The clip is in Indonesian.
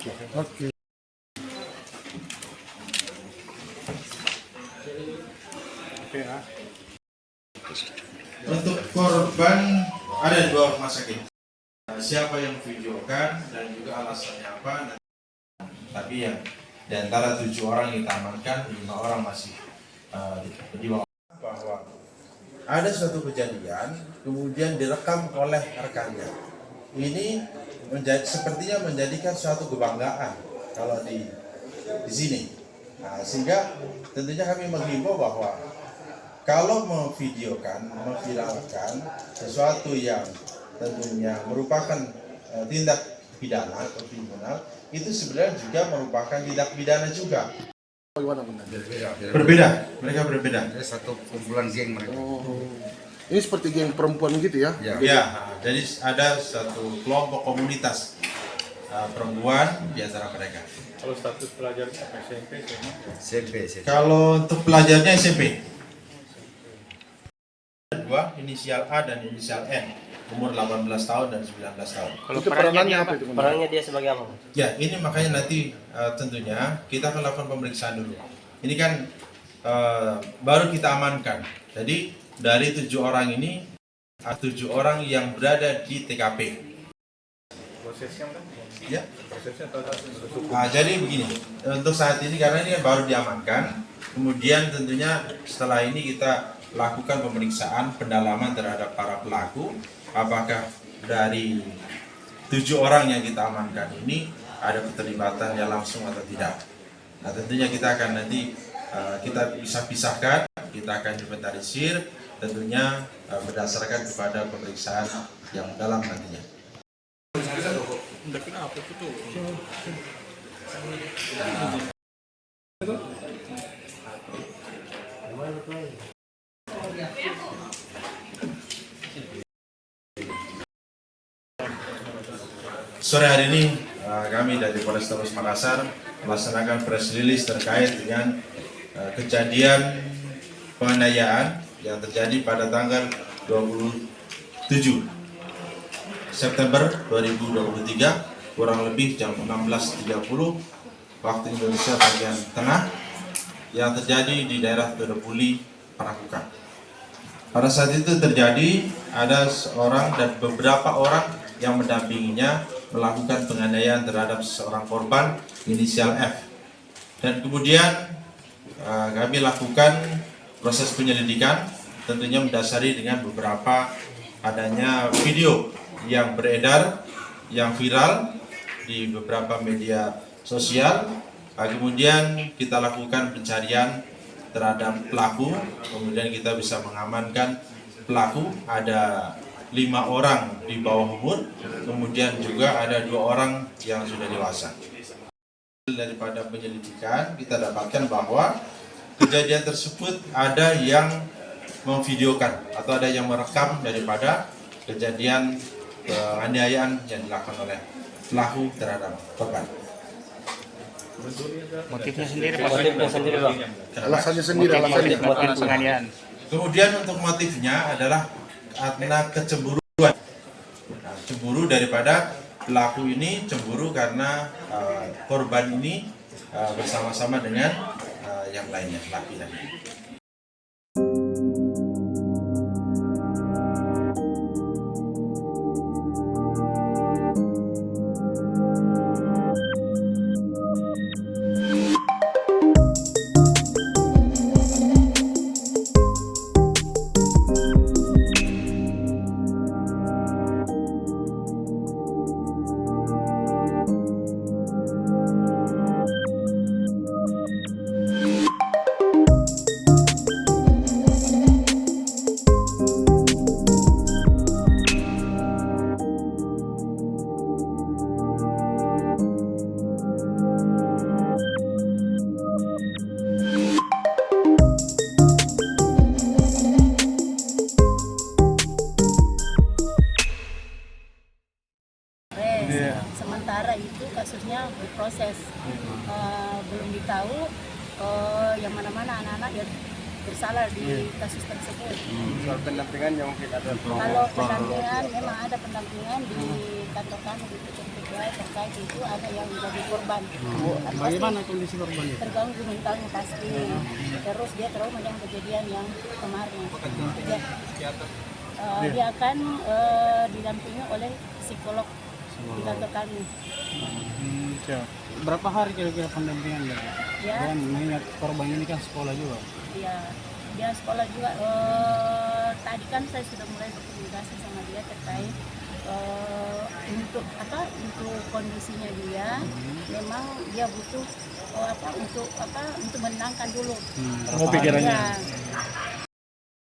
Oke. Untuk korban ada 2 rumah sakit. Siapa yang videokan dan juga alasannya apa? Tapi yang di antara 7 orang yang kita amankan, 5 orang masih di bawah. Bahwa ada suatu kejadian kemudian direkam oleh rekannya. Ini sepertinya menjadikan suatu kebanggaan kalau di sini. Nah, sehingga tentunya kami menghimbau bahwa kalau memvideokan, memviralkan sesuatu yang tentunya merupakan tindak pidana atau kriminal, itu sebenarnya juga merupakan tindak pidana juga. Berbeda, mereka berbeda. Satu kumpulan geng mereka. Oh. Ini seperti geng perempuan gitu ya? Ya, jadi ada satu kelompok komunitas perempuan di antara mereka. Kalau status pelajarnya SMP, SMP. Kalau untuk pelajarnya SMP. 2 inisial A dan inisial N, umur 18 tahun dan 19 tahun. Kalau peranannya apa itu? Perannya dia sebagai apa? Ya, ini makanya nanti tentunya kita akan lakukan pemeriksaan dulu. Ini kan baru kita amankan. Jadi dari 7 orang ini, 7 orang yang berada di TKP. prosesnya kan? Ya. Prosesnya atau Jadi begini, untuk saat ini karena ini baru diamankan, kemudian tentunya setelah ini kita lakukan pemeriksaan pendalaman terhadap para pelaku, apakah dari 7 orang yang kita amankan ini ada keterlibatan yang langsung atau tidak. Nah, tentunya kita akan nanti kita bisa pisahkan, kita akan inventarisir, tentunya berdasarkan kepada pemeriksaan yang dalam nantinya. Sore hari ini kami dari Polrestabes Makassar melaksanakan press release terkait dengan kejadian penganiayaan yang terjadi pada tanggal 27 September 2023 kurang lebih jam 16.30 waktu Indonesia bagian tengah yang terjadi di daerah Todopuli, Parakukan. Pada saat itu terjadi ada seorang dan beberapa orang yang mendampinginya melakukan penganiayaan terhadap seorang korban inisial F. Dan kemudian kami lakukan proses penyelidikan, tentunya mendasari dengan beberapa adanya video yang beredar, yang viral di beberapa media sosial. Kemudian kita lakukan pencarian terhadap pelaku, kemudian kita bisa mengamankan pelaku. Ada 5 orang di bawah umur, kemudian juga ada 2 orang yang sudah dewasa. Daripada penyelidikan kita dapatkan bahwa kejadian tersebut ada yang memvideokan atau ada yang merekam daripada kejadian penganiayaan yang dilakukan oleh pelaku terhadap korban. Motifnya sendiri, Bang. Alasannya sendiri, Motif penganiayaan. Kemudian untuk motifnya adalah karena kecemburuan. Nah, cemburu daripada pelaku ini, cemburu karena korban ini bersama-sama dengan yang lainnya, laki tadi. Sementara itu kasusnya berproses, belum ditahu yang mana-mana anak-anak yang bersalah di kasus tersebut. Soal pendampingannya mungkin ada Kalau pendampingan, memang ada pendampingan di kantor kami di PPKI terkait itu ada yang menjadi korban. Bagaimana kondisi korban itu? Terganggu mentalnya pasti. Terus dia trauma dengan kejadian yang kemarin. Dia akan didampingi oleh psikolog di kantor kami. Berapa hari kira-kira pendampingan? Ya, Dan mengingat korban ini kan sekolah juga. dia sekolah juga. Tadi kan saya sudah mulai berkomunikasi sama dia terkait untuk kondisinya dia. Memang dia butuh untuk menenangkan dulu. Mau pikirannya. Ya,